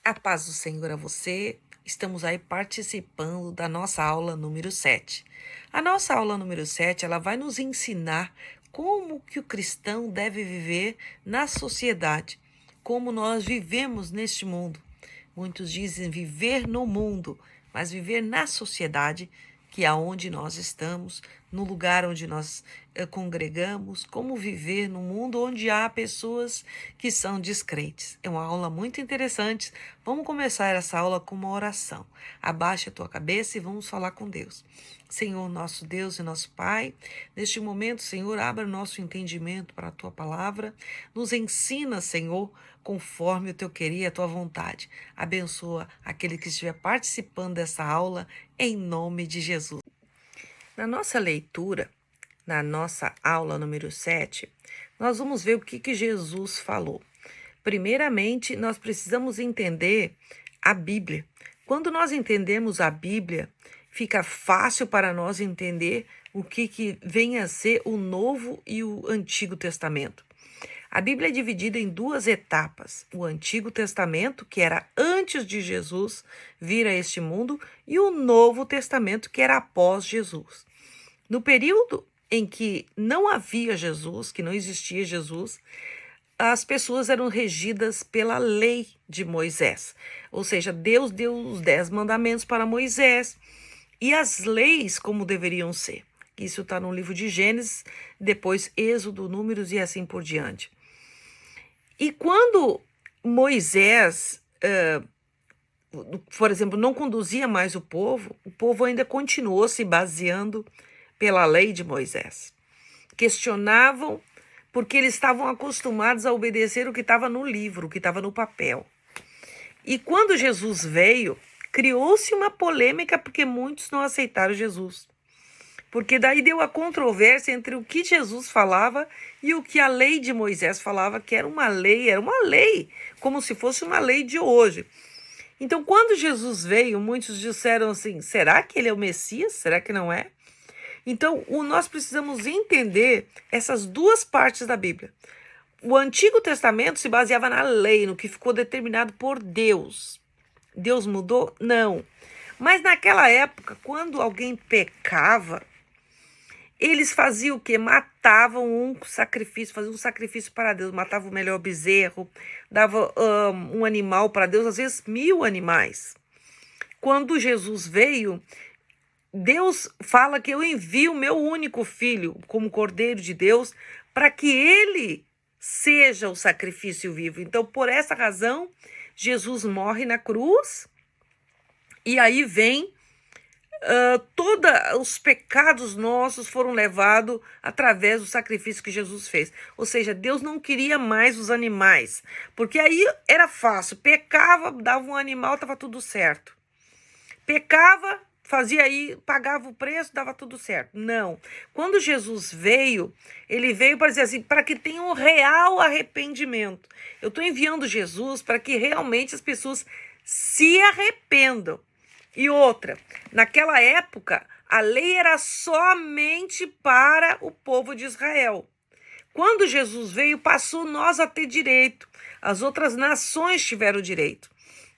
A paz do Senhor a você. Estamos aí participando da nossa aula número 7. A nossa aula número 7, ela vai nos ensinar como que o cristão deve viver na sociedade, como nós vivemos neste mundo. Muitos dizem viver no mundo, mas viver na sociedade, que é onde nós estamos, no lugar onde nós congregamos, como viver no mundo onde há pessoas que são descrentes. É uma aula muito interessante. Vamos começar essa aula com uma oração. Abaixa a tua cabeça e vamos falar com Deus. Senhor, nosso Deus e nosso Pai, neste momento, Senhor, abra nosso entendimento para a Tua palavra. Nos ensina, Senhor, conforme o Teu querer e a Tua vontade. Abençoa aquele que estiver participando dessa aula, em nome de Jesus. Na nossa leitura, na nossa aula número 7, nós vamos ver o que Jesus falou. Primeiramente, nós precisamos entender a Bíblia. Quando nós entendemos a Bíblia, fica fácil para nós entender o que vem a ser o Novo e o Antigo Testamento. A Bíblia é dividida em duas etapas: o Antigo Testamento, que era antes de Jesus vir a este mundo, e o Novo Testamento, que era após Jesus. No período em que não havia Jesus, que não existia Jesus, as pessoas eram regidas pela lei de Moisés. Ou seja, Deus deu os 10 mandamentos para Moisés e as leis como deveriam ser. Isso está no livro de Gênesis, depois Êxodo, Números e assim por diante. E quando Moisés, por exemplo, não conduzia mais o povo ainda continuou se baseando pela lei de Moisés. Questionavam porque eles estavam acostumados a obedecer o que estava no livro, o que estava no papel. E quando Jesus veio, criou-se uma polêmica porque muitos não aceitaram Jesus. Porque daí deu a controvérsia entre o que Jesus falava e o que a lei de Moisés falava, que era uma lei, como se fosse uma lei de hoje. Então, quando Jesus veio, muitos disseram assim: será que ele é o Messias? Será que não é? Então, nós precisamos entender essas duas partes da Bíblia. O Antigo Testamento se baseava na lei, no que ficou determinado por Deus. Deus mudou? Não. Mas naquela época, quando alguém pecava, eles faziam o quê? Matavam um sacrifício, faziam um sacrifício para Deus, matavam o melhor bezerro, dava um animal para Deus, às vezes 1000 animais. Quando Jesus veio, Deus fala que eu envio o meu único filho como Cordeiro de Deus para que ele seja o sacrifício vivo. Então, por essa razão, Jesus morre na cruz e aí vem todos os pecados nossos foram levados através do sacrifício que Jesus fez. Ou seja, Deus não queria mais os animais, porque aí era fácil, pecava, dava um animal, estava tudo certo. Pecava, fazia aí, pagava o preço, dava tudo certo. Não. Quando Jesus veio, ele veio para dizer assim, para que tenha um real arrependimento. Eu estou enviando Jesus para que realmente as pessoas se arrependam. E outra, naquela época, a lei era somente para o povo de Israel. Quando Jesus veio, passou nós a ter direito. As outras nações tiveram direito.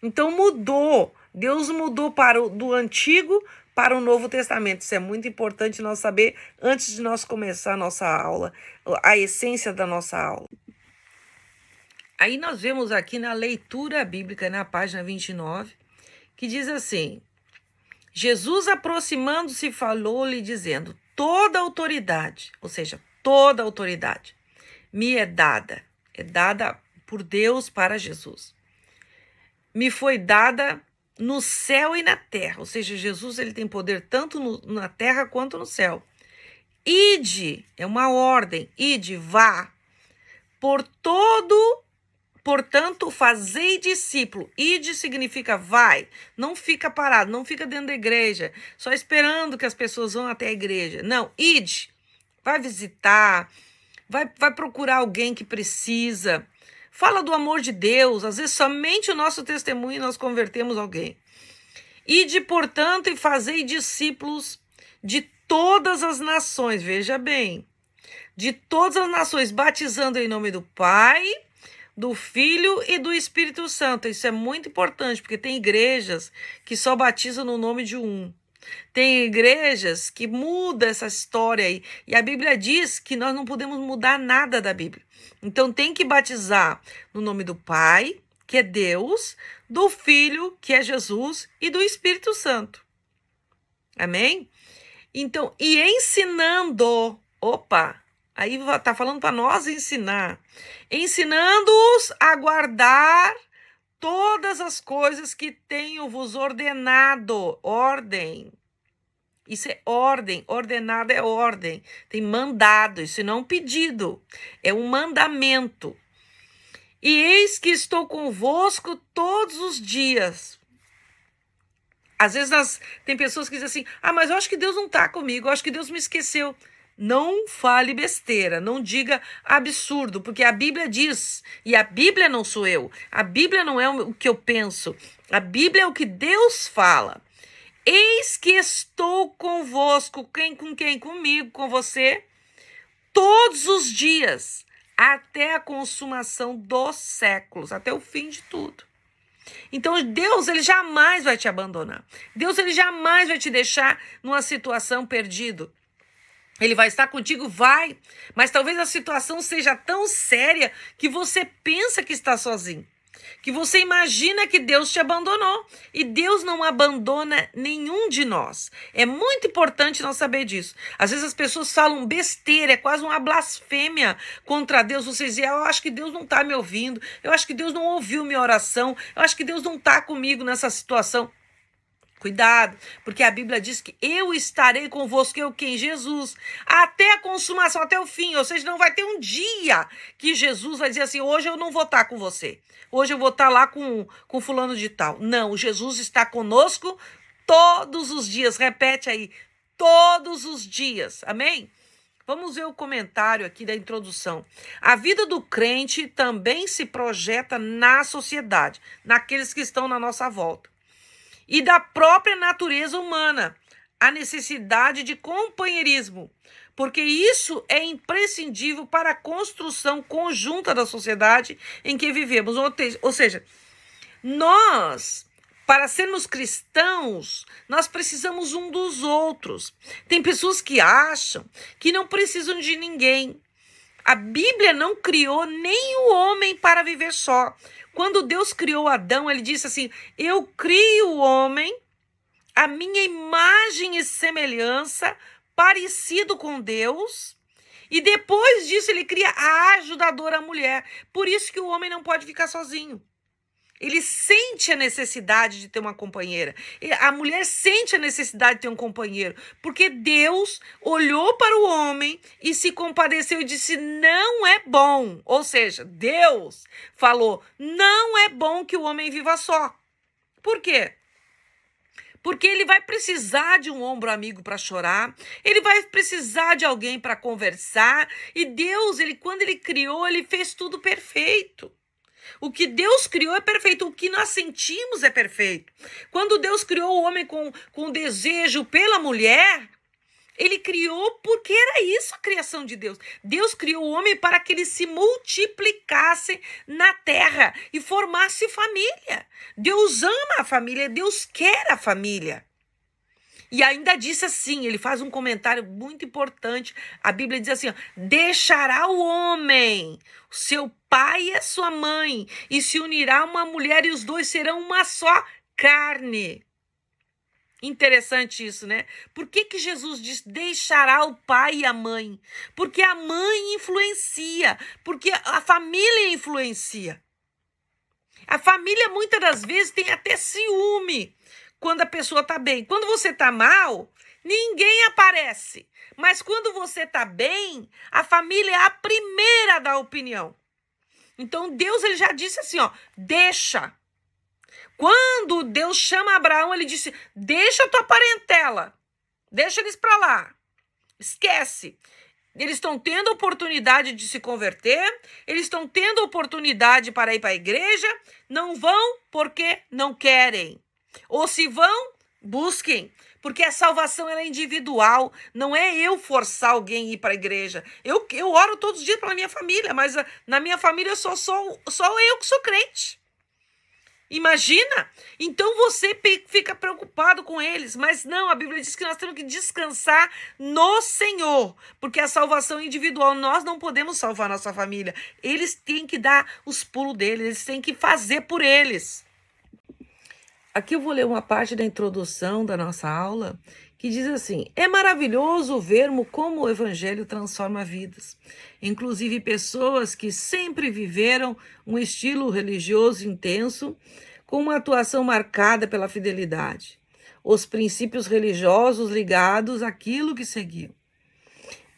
Então mudou. Deus mudou do Antigo para o Novo Testamento. Isso é muito importante nós saber antes de nós começar a nossa aula, a essência da nossa aula. Aí nós vemos aqui na leitura bíblica, na página 29, que diz assim: Jesus, aproximando-se, falou-lhe, dizendo: toda autoridade, ou seja, toda autoridade, me é dada por Deus para Jesus. Me foi dada no céu e na terra, ou seja, Jesus ele tem poder tanto na terra quanto no céu. Ide, é uma ordem, ide, vá, portanto, fazei discípulo. Ide significa vai, não fica parado, não fica dentro da igreja, só esperando que as pessoas vão até a igreja. Não, ide, vai visitar, vai procurar alguém que precisa. Fala do amor de Deus, às vezes somente o nosso testemunho nós convertemos alguém. Ide, portanto, e fazei discípulos de todas as nações, veja bem, de todas as nações, batizando em nome do Pai, do Filho e do Espírito Santo. Isso é muito importante, porque tem igrejas que só batizam no nome de um. Tem igrejas que mudam essa história aí. E a Bíblia diz que nós não podemos mudar nada da Bíblia. Então tem que batizar no nome do Pai, que é Deus, do Filho, que é Jesus, e do Espírito Santo. Amém? Então, e ensinando, aí tá falando para nós ensinar, ensinando-os a guardar todas as coisas que tenho vos ordenado. Ordem. Isso é ordem. Ordenado é ordem. Tem mandado. Isso não é um pedido. É um mandamento. E eis que estou convosco todos os dias. Às vezes tem pessoas que dizem assim, mas eu acho que Deus não está comigo, eu acho que Deus me esqueceu. Não fale besteira, não diga absurdo, porque a Bíblia diz, e a Bíblia não sou eu, a Bíblia não é o que eu penso, a Bíblia é o que Deus fala. Eis que estou convosco, com quem? Comigo, com você, todos os dias, até a consumação dos séculos, até o fim de tudo. Então Deus, ele jamais vai te abandonar. Deus, ele jamais vai te deixar numa situação perdido. Ele vai estar contigo, vai, mas talvez a situação seja tão séria que você pensa que está sozinho, que você imagina que Deus te abandonou, e Deus não abandona nenhum de nós. É muito importante nós saber disso. Às vezes as pessoas falam besteira, é quase uma blasfêmia contra Deus. Você diz, eu acho que Deus não está me ouvindo, eu acho que Deus não ouviu minha oração, eu acho que Deus não está comigo nessa situação. Cuidado, porque a Bíblia diz que eu estarei convosco, eu quem? Jesus, até a consumação, até o fim. Ou seja, não vai ter um dia que Jesus vai dizer assim, hoje eu não vou estar com você, hoje eu vou estar lá com fulano de tal. Não, Jesus está conosco todos os dias. Repete aí, todos os dias, amém? Vamos ver o comentário aqui da introdução. A vida do crente também se projeta na sociedade, naqueles que estão na nossa volta. E da própria natureza humana, a necessidade de companheirismo, porque isso é imprescindível para a construção conjunta da sociedade em que vivemos. Ou seja, nós, para sermos cristãos, nós precisamos um dos outros. Tem pessoas que acham que não precisam de ninguém. A Bíblia não criou nem o homem para viver só. Quando Deus criou Adão, ele disse assim, eu crio o homem, a minha imagem e semelhança, parecido com Deus, e depois disso ele cria a ajudadora, a mulher. Por isso que o homem não pode ficar sozinho. Ele sente a necessidade de ter uma companheira. A mulher sente a necessidade de ter um companheiro. Porque Deus olhou para o homem e se compadeceu e disse, não é bom. Ou seja, Deus falou, não é bom que o homem viva só. Por quê? Porque ele vai precisar de um ombro amigo para chorar, ele vai precisar de alguém para conversar. E Deus, quando ele criou, ele fez tudo perfeito. O que Deus criou é perfeito, o que nós sentimos é perfeito. Quando Deus criou o homem com desejo pela mulher, ele criou porque era isso a criação de Deus. Deus criou o homem para que ele se multiplicasse na terra e formasse família. Deus ama a família, Deus quer a família. E ainda disse assim, ele faz um comentário muito importante. A Bíblia diz assim, deixará o homem, seu pai e a sua mãe, e se unirá a uma mulher, e os dois serão uma só carne. Interessante isso, né? Por que Jesus diz deixará o pai e a mãe? Porque a mãe influencia, porque a família influencia. A família muitas das vezes tem até ciúme quando a pessoa está bem. Quando você está mal, ninguém aparece. Mas quando você está bem, a família é a primeira a dar opinião. Então Deus, ele já disse assim, deixa. Quando Deus chama Abraão, ele disse, deixa a tua parentela, deixa eles para lá, esquece. Eles estão tendo a oportunidade de se converter, eles estão tendo a oportunidade para ir para a igreja, não vão porque não querem. Ou se vão, busquem, Porque a salvação ela é individual, não é eu forçar alguém a ir para a igreja. Eu oro todos os dias pela minha família, mas na minha família só eu que sou crente. Imagina? Então você fica preocupado com eles, mas não, a Bíblia diz que nós temos que descansar no Senhor, porque a salvação é individual, nós não podemos salvar nossa família, eles têm que dar os pulos deles, eles têm que fazer por eles. Aqui eu vou ler uma parte da introdução da nossa aula, que diz assim: é maravilhoso vermos como o evangelho transforma vidas, inclusive pessoas que sempre viveram um estilo religioso intenso, com uma atuação marcada pela fidelidade, os princípios religiosos ligados àquilo que seguiam.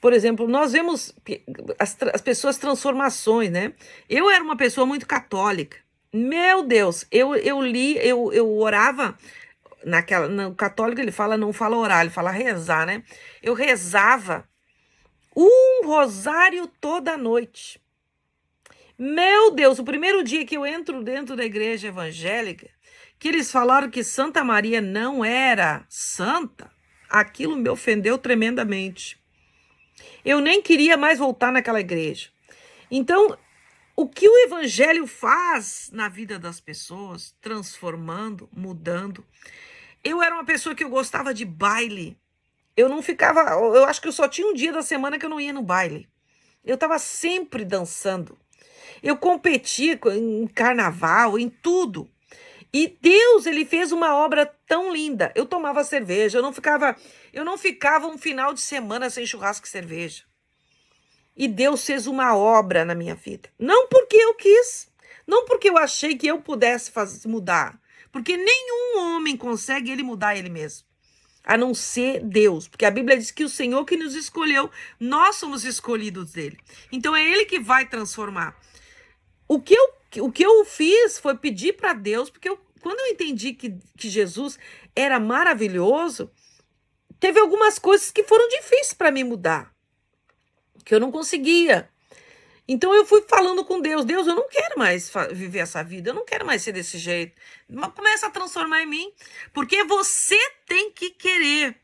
Por exemplo, nós vemos as pessoas transformações, né? Eu era uma pessoa muito católica. Meu Deus, eu orava. No católico ele não fala orar, ele fala rezar, né? Eu rezava um rosário toda noite. Meu Deus, o primeiro dia que eu entro dentro da igreja evangélica, que eles falaram que Santa Maria não era santa, aquilo me ofendeu tremendamente. Eu nem queria mais voltar naquela igreja. Então, o que o evangelho faz na vida das pessoas, transformando, mudando. Eu era uma pessoa que eu gostava de baile. Eu não ficava, eu acho que eu só tinha um dia da semana que eu não ia no baile. Eu estava sempre dançando. Eu competia em carnaval, em tudo. E Deus, ele fez uma obra tão linda. Eu tomava cerveja, eu não ficava um final de semana sem churrasco e cerveja. E Deus fez uma obra na minha vida. Não porque eu quis, não porque eu achei que eu pudesse mudar. Porque nenhum homem consegue ele mudar ele mesmo, a não ser Deus. Porque a Bíblia diz que o Senhor que nos escolheu, nós somos escolhidos dele. Então é ele que vai transformar. O que eu fiz foi pedir para Deus, porque quando eu entendi que Jesus era maravilhoso, teve algumas coisas que foram difíceis para mim mudar, que eu não conseguia. Então eu fui falando com Deus: Deus, eu não quero mais viver essa vida, eu não quero mais ser desse jeito. Começa a transformar em mim, porque você tem que querer.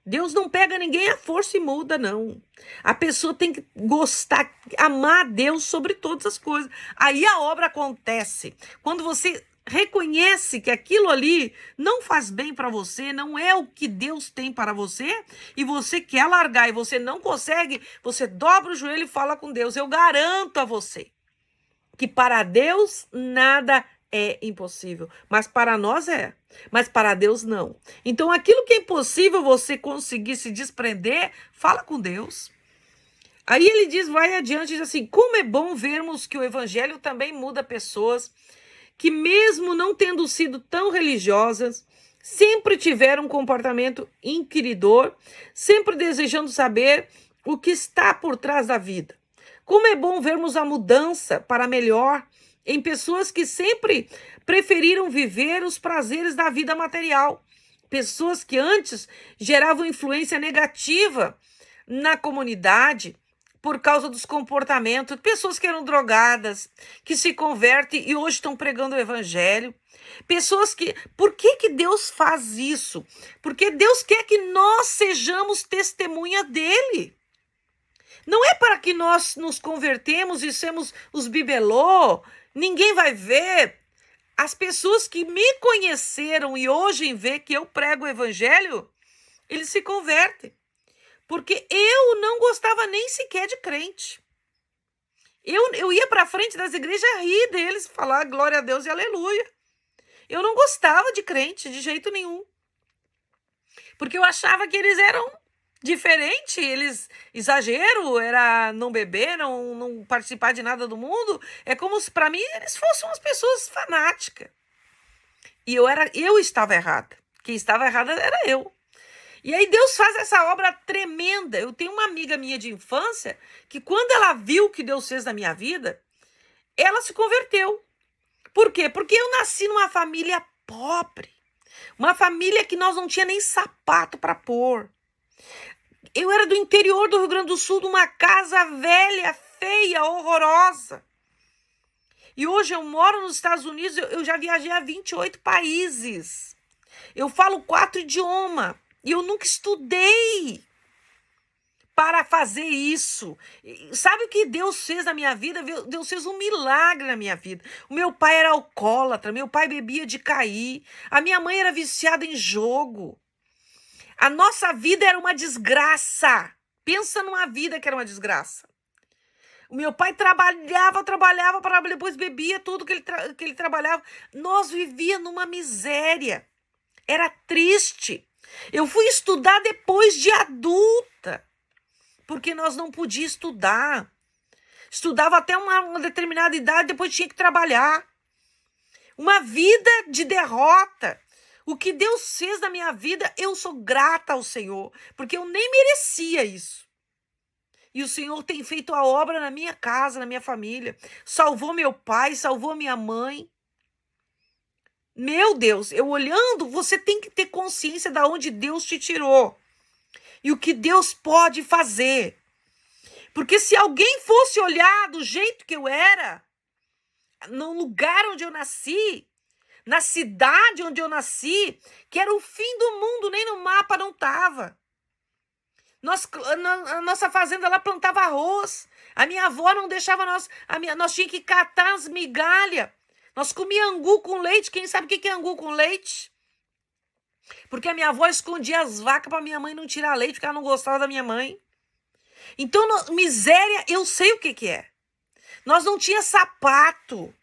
Deus não pega ninguém à força e muda, não. A pessoa tem que gostar, amar a Deus sobre todas as coisas. Aí a obra acontece. Quando você reconhece que aquilo ali não faz bem para você, não é o que Deus tem para você, e você quer largar e você não consegue, você dobra o joelho e fala com Deus. Eu garanto a você que para Deus nada é impossível, mas para nós é, mas para Deus não. Então aquilo que é impossível você conseguir se desprender, fala com Deus. Aí ele diz, vai adiante, diz assim: como é bom vermos que o evangelho também muda pessoas que, mesmo não tendo sido tão religiosas, sempre tiveram um comportamento inquiridor, sempre desejando saber o que está por trás da vida. Como é bom vermos a mudança para melhor em pessoas que sempre preferiram viver os prazeres da vida material. Pessoas que antes geravam influência negativa na comunidade por causa dos comportamentos. Pessoas que eram drogadas, que se convertem e hoje estão pregando o evangelho. Pessoas que... Por que Deus faz isso? Porque Deus quer que nós sejamos testemunha dele. Não é para que nós nos convertemos e semos os bibelô, ninguém vai ver. As pessoas que me conheceram e hoje veem que eu prego o evangelho, eles se convertem. Porque eu não gostava nem sequer de crente. Eu ia para frente das igrejas rir deles, falar glória a Deus e aleluia. Eu não gostava de crente de jeito nenhum. Porque eu achava que eles eram diferentes, eles exagero, era não beber, não participar de nada do mundo. É como se para mim eles fossem umas pessoas fanáticas. E eu estava errada. Quem estava errada era eu. E aí Deus faz essa obra tremenda. Eu tenho uma amiga minha de infância que, quando ela viu o que Deus fez na minha vida, ela se converteu. Por quê? Porque eu nasci numa família pobre. Uma família que nós não tinha nem sapato para pôr. Eu era do interior do Rio Grande do Sul, de uma casa velha, feia, horrorosa. E hoje eu moro nos Estados Unidos, eu já viajei a 28 países. Eu falo 4 idiomas. E eu nunca estudei para fazer isso. Sabe o que Deus fez na minha vida? Deus fez um milagre na minha vida. O meu pai era alcoólatra, meu pai bebia de cair, a minha mãe era viciada em jogo. A nossa vida era uma desgraça. Pensa numa vida que era uma desgraça. O meu pai trabalhava, para depois bebia tudo que ele trabalhava. Nós vivíamos numa miséria. Era triste. Eu fui estudar depois de adulta, porque nós não podíamos estudar. Estudava até uma determinada idade, depois tinha que trabalhar. Uma vida de derrota. O que Deus fez na minha vida, eu sou grata ao Senhor, porque eu nem merecia isso. E o Senhor tem feito a obra na minha casa, na minha família. Salvou meu pai, salvou minha mãe. Meu Deus, eu olhando, você tem que ter consciência de onde Deus te tirou. E o que Deus pode fazer. Porque se alguém fosse olhar do jeito que eu era, no lugar onde eu nasci, na cidade onde eu nasci, que era o fim do mundo, nem no mapa não estava. A nossa fazenda lá plantava arroz. A minha avó não deixava nós tínhamos que catar as migalhas. Nós comíamos angu com leite. Quem sabe o que é angu com leite? Porque a minha avó escondia as vacas para minha mãe não tirar leite, porque ela não gostava da minha mãe. Então, miséria, eu sei o que é. Nós não tinha sapato.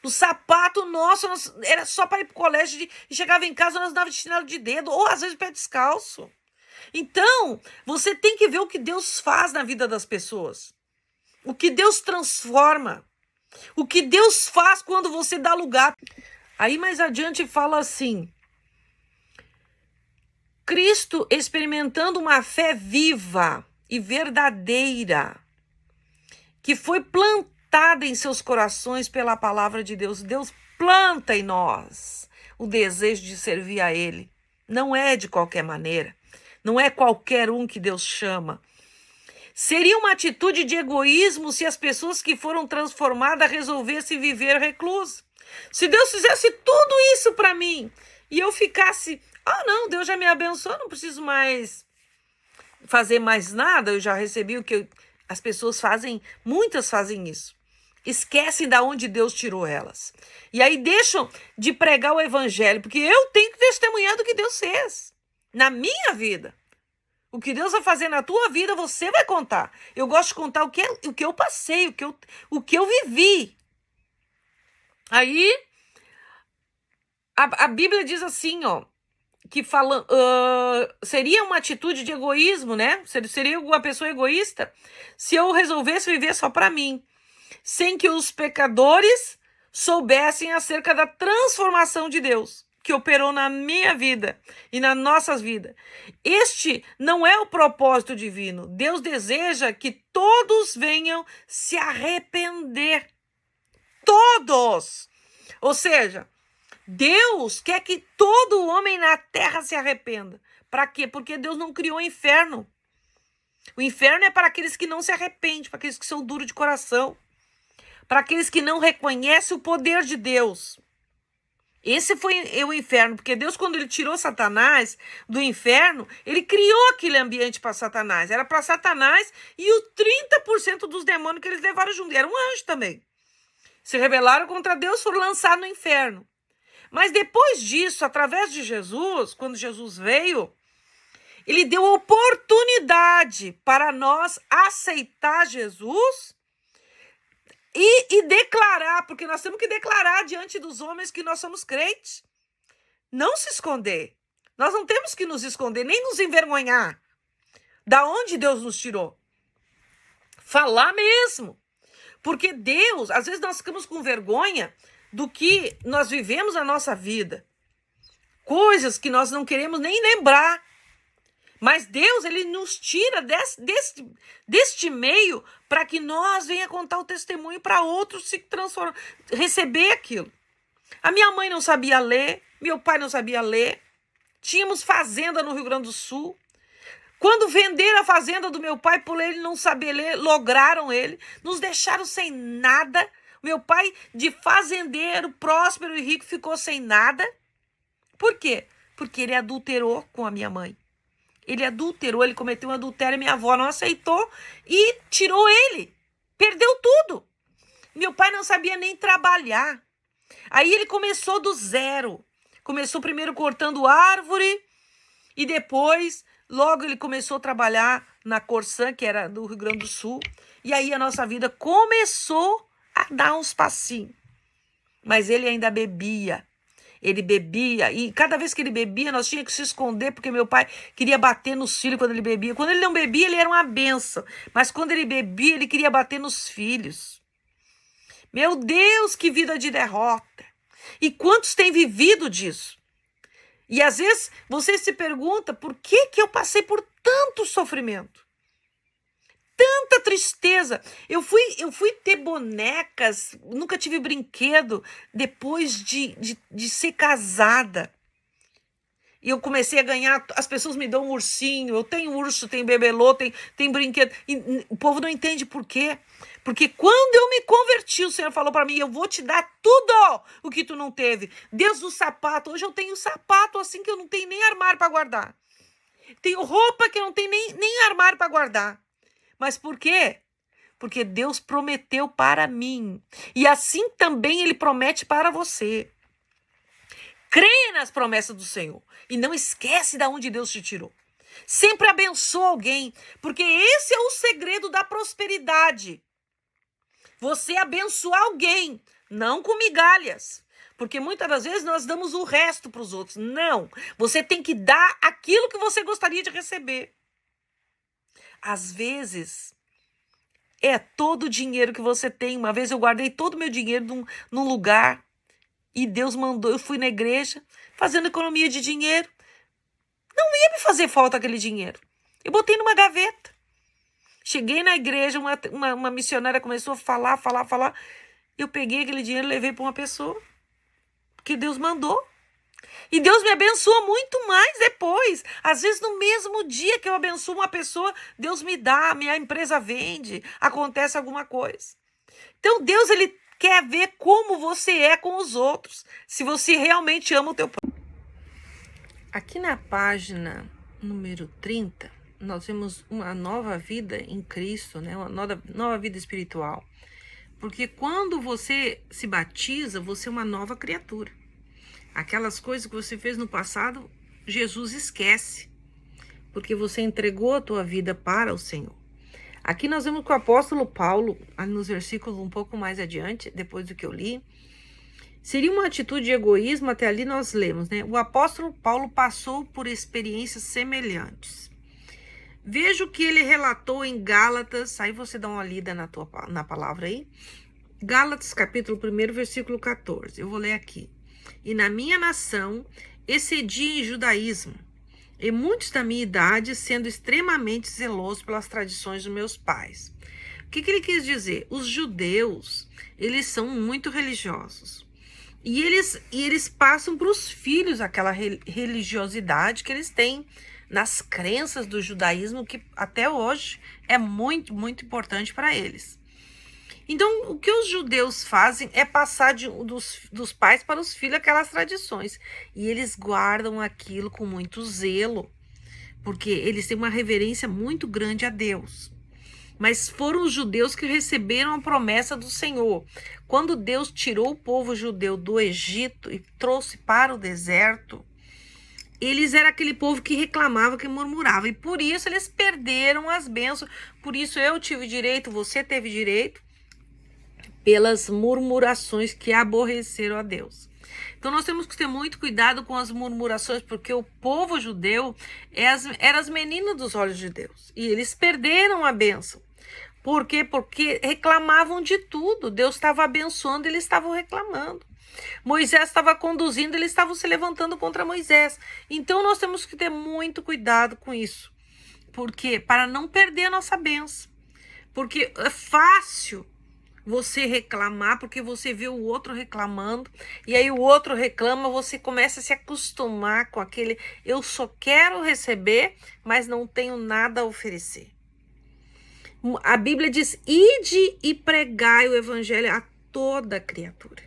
O sapato nosso era só para ir para o colégio e chegava em casa nós dava de chinelo de dedo, ou às vezes pé descalço. Então, você tem que ver o que Deus faz na vida das pessoas. O que Deus transforma. O que Deus faz quando você dá lugar. Aí mais adiante fala assim: Cristo experimentando uma fé viva e verdadeira, que foi plantada em seus corações pela palavra de Deus. Deus planta em nós o desejo de servir a Ele. Não é de qualquer maneira. Não é qualquer um que Deus chama. Seria uma atitude de egoísmo se as pessoas que foram transformadas resolvessem viver reclusas. Se Deus fizesse tudo isso para mim e eu ficasse, não, Deus já me abençoou, não preciso mais fazer mais nada, eu já recebi o que as pessoas fazem, muitas fazem isso. Esquecem de onde Deus tirou elas. E aí deixam de pregar o evangelho, porque eu tenho que testemunhar do que Deus fez na minha vida. O que Deus vai fazer na tua vida, você vai contar. Eu gosto de contar o que eu passei, o que eu vivi. Aí, a Bíblia diz assim, que seria uma atitude de egoísmo, né? Seria uma pessoa egoísta se eu resolvesse viver só para mim, sem que os pecadores soubessem acerca da transformação de Deus que operou na minha vida e nas nossas vidas. Este não é o propósito divino. Deus deseja que todos venham se arrepender. Todos! Ou seja, Deus quer que todo homem na terra se arrependa. Para quê? Porque Deus não criou o inferno. O inferno é para aqueles que não se arrependem, para aqueles que são duros de coração, para aqueles que não reconhecem o poder de Deus. Esse foi o inferno, porque Deus, quando ele tirou Satanás do inferno, ele criou aquele ambiente para Satanás. Era para Satanás e os 30% dos demônios que eles levaram junto. Era um anjo também. Se rebelaram contra Deus, foram lançados no inferno. Mas depois disso, através de Jesus, quando Jesus veio, ele deu oportunidade para nós aceitar Jesus e declarar, porque nós temos que declarar diante dos homens que nós somos crentes. Não se esconder. Nós não temos que nos esconder, nem nos envergonhar. Da onde Deus nos tirou. Falar mesmo. Porque Deus, às vezes nós ficamos com vergonha do que nós vivemos na nossa vida. Coisas que nós não queremos nem lembrar. Mas Deus, ele nos tira deste meio para que nós venha contar o testemunho para outros se transformar, receber aquilo. A minha mãe não sabia ler, meu pai não sabia ler. Tínhamos fazenda no Rio Grande do Sul. Quando venderam a fazenda do meu pai por ele não saber ler, lograram ele, nos deixaram sem nada. Meu pai, de fazendeiro, próspero e rico, ficou sem nada. Por quê? Porque ele adulterou com a minha mãe. Ele adulterou, ele cometeu um adultério, minha avó não aceitou e tirou ele. Perdeu tudo. Meu pai não sabia nem trabalhar. Aí ele começou do zero. Começou primeiro cortando árvore e depois, logo ele começou a trabalhar na Corsã, que era do Rio Grande do Sul. E aí a nossa vida começou a dar uns passinhos. Mas ele ainda bebia. Ele bebia e cada vez que ele bebia nós tínhamos que se esconder porque meu pai queria bater nos filhos quando ele bebia. Quando ele não bebia ele era uma benção, mas quando ele bebia ele queria bater nos filhos. Meu Deus, que vida de derrota! E quantos têm vivido disso? E às vezes você se pergunta por que eu passei por tanto sofrimento? Tanta tristeza. Eu fui ter bonecas, nunca tive brinquedo depois de ser casada. E eu comecei a ganhar, as pessoas me dão um ursinho, eu tenho urso, tem bebelô, tem brinquedo. E o povo não entende por quê. Porque quando eu me converti, o Senhor falou para mim, eu vou te dar tudo o que tu não teve. Desde o sapato, hoje eu tenho sapato assim que eu não tenho nem armário para guardar. Tenho roupa que eu não tenho nem armário para guardar. Mas por quê? Porque Deus prometeu para mim. E assim também Ele promete para você. Creia nas promessas do Senhor. E não esquece de onde Deus te tirou. Sempre abençoa alguém. Porque esse é o segredo da prosperidade. Você abençoar alguém. Não com migalhas. Porque muitas das vezes nós damos o resto para os outros. Não. Você tem que dar aquilo que você gostaria de receber. Às vezes, é todo o dinheiro que você tem. Uma vez eu guardei todo o meu dinheiro num lugar e Deus mandou, eu fui na igreja fazendo economia de dinheiro. Não ia me fazer falta aquele dinheiro. Eu botei numa gaveta. Cheguei na igreja, uma missionária começou a falar. Eu peguei aquele dinheiro e levei para uma pessoa que Deus mandou. E Deus me abençoa muito mais depois. Às vezes, no mesmo dia que eu abençoo uma pessoa, Deus me dá, minha empresa vende, acontece alguma coisa. Então, Deus, Ele quer ver como você é com os outros, se você realmente ama o teu próximo. Aqui na página número 30, nós vemos uma nova vida em Cristo, né? Uma nova vida espiritual. Porque quando você se batiza, você é uma nova criatura. Aquelas coisas que você fez no passado, Jesus esquece, porque você entregou a tua vida para o Senhor. Aqui nós vemos que o apóstolo Paulo, nos versículos um pouco mais adiante, depois do que eu li, seria uma atitude de egoísmo, até ali nós lemos, né? O apóstolo Paulo passou por experiências semelhantes. Veja o que ele relatou em Gálatas, aí você dá uma lida na palavra aí. Gálatas capítulo 1, versículo 14, eu vou ler aqui. E na minha nação excedi em judaísmo, e muitos da minha idade sendo extremamente zelosos pelas tradições dos meus pais. O que ele quis dizer? Os judeus, eles são muito religiosos. E eles passam para os filhos aquela religiosidade que eles têm nas crenças do judaísmo, que até hoje é muito, muito importante para eles. Então, o que os judeus fazem é passar dos pais para os filhos aquelas tradições. E eles guardam aquilo com muito zelo, porque eles têm uma reverência muito grande a Deus. Mas foram os judeus que receberam a promessa do Senhor. Quando Deus tirou o povo judeu do Egito e trouxe para o deserto, eles eram aquele povo que reclamava, que murmurava. E por isso eles perderam as bênçãos. Por isso eu tive direito, você teve direito, pelas murmurações que aborreceram a Deus. Então nós temos que ter muito cuidado com as murmurações, porque o povo judeu era as meninas dos olhos de Deus. E eles perderam a bênção. Por quê? Porque reclamavam de tudo. Deus estava abençoando, eles estavam reclamando. Moisés estava conduzindo, eles estavam se levantando contra Moisés. Então nós temos que ter muito cuidado com isso. Por quê? Para não perder a nossa bênção. Porque é fácil você reclamar, porque você vê o outro reclamando, e aí o outro reclama, você começa a se acostumar com aquele, eu só quero receber, mas não tenho nada a oferecer. A Bíblia diz, ide e pregai o evangelho a toda criatura.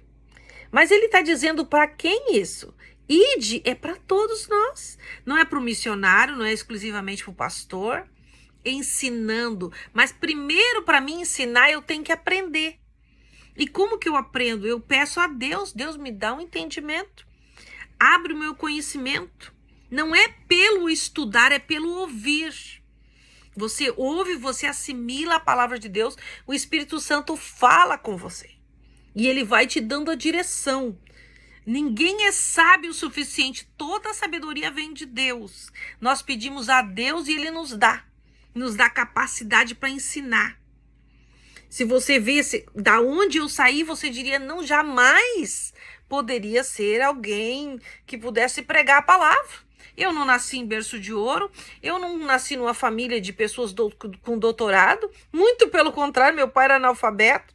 Mas ele está dizendo para quem isso? Ide é para todos nós. Não é para o missionário, não é exclusivamente para o pastor. Ensinando. Mas primeiro, para mim ensinar, eu tenho que aprender. E como que eu aprendo? Eu peço a Deus. Deus me dá um entendimento. Abre o meu conhecimento. Não é pelo estudar, é pelo ouvir. Você ouve, você assimila a palavra de Deus. O Espírito Santo fala com você. E ele vai te dando a direção. Ninguém é sábio o suficiente. Toda a sabedoria vem de Deus. Nós pedimos a Deus e ele nos dá. Nos dá capacidade para ensinar. Se você visse da onde eu saí, você diria, não, jamais poderia ser alguém que pudesse pregar a palavra. Eu não nasci em berço de ouro, eu não nasci numa família de pessoas com doutorado, muito pelo contrário, meu pai era analfabeto.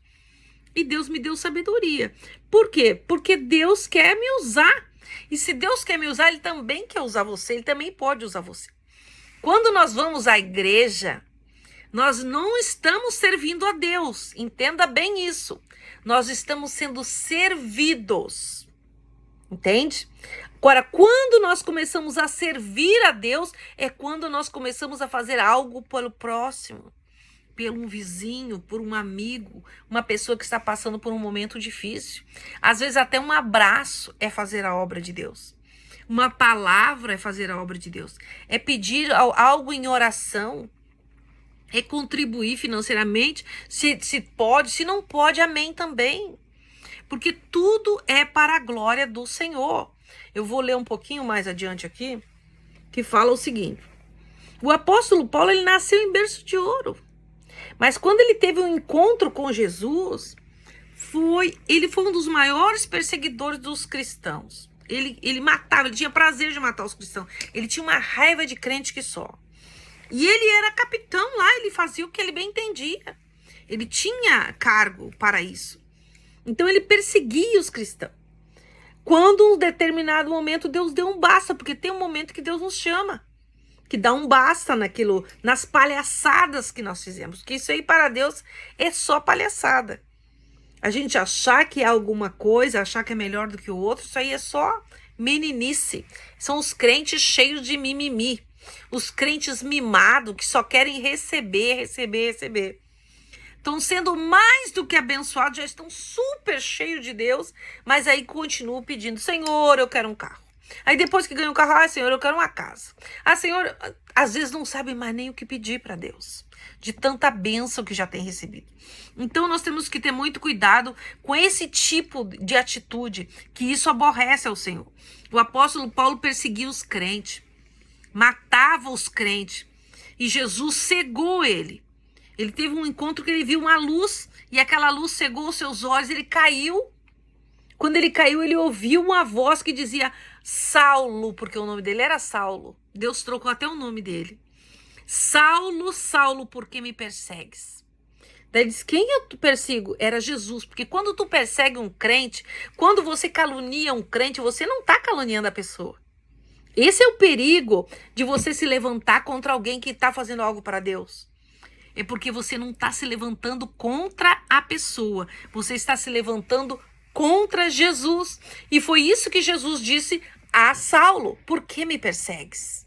E Deus me deu sabedoria. Por quê? Porque Deus quer me usar. E se Deus quer me usar, ele também quer usar você, ele também pode usar você. Quando nós vamos à igreja, nós não estamos servindo a Deus. Entenda bem isso. Nós estamos sendo servidos. Entende? Agora, quando nós começamos a servir a Deus, é quando nós começamos a fazer algo pelo próximo. Pelo um vizinho, por um amigo, uma pessoa que está passando por um momento difícil. Às vezes até um abraço é fazer a obra de Deus. Uma palavra é fazer a obra de Deus. É pedir algo em oração. É contribuir financeiramente. Se pode, se não pode, amém também. Porque tudo é para a glória do Senhor. Eu vou ler um pouquinho mais adiante aqui, que fala o seguinte. O apóstolo Paulo, ele nasceu em berço de ouro. Mas quando ele teve um encontro com Jesus, ele foi um dos maiores perseguidores dos cristãos. Ele matava, ele tinha prazer de matar os cristãos. Ele tinha uma raiva de crente que só. E ele era capitão lá, ele fazia o que ele bem entendia. Ele tinha cargo para isso. Então ele perseguia os cristãos. Quando em um determinado momento Deus deu um basta, porque tem um momento que Deus nos chama. Que dá um basta naquilo, nas palhaçadas que nós fizemos. Que isso aí para Deus é só palhaçada. A gente achar que é alguma coisa, achar que é melhor do que o outro, isso aí é só meninice. São os crentes cheios de mimimi. Os crentes mimados que só querem receber. Estão sendo mais do que abençoados, já estão super cheios de Deus, mas aí continuam pedindo, Senhor, eu quero um carro. Aí depois que ganha um carro, Senhor, eu quero uma casa. Senhor, às vezes não sabe mais nem o que pedir para Deus, de tanta bênção que já tem recebido. Então nós temos que ter muito cuidado com esse tipo de atitude, que isso aborrece ao Senhor. O apóstolo Paulo perseguia os crentes, matava os crentes, e Jesus cegou ele. Ele teve um encontro que ele viu uma luz, e aquela luz cegou os seus olhos, ele caiu. Quando ele caiu, ele ouviu uma voz que dizia Saulo, porque o nome dele era Saulo. Deus trocou até o nome dele. Saulo, Saulo, por que me persegues? Daí ele disse, quem eu persigo? Era Jesus, porque quando tu persegue um crente, quando você calunia um crente, você não está caluniando a pessoa. Esse é o perigo de você se levantar contra alguém que está fazendo algo para Deus. É porque você não está se levantando contra a pessoa. Você está se levantando contra Jesus. E foi isso que Jesus disse a Saulo. Por que me persegues?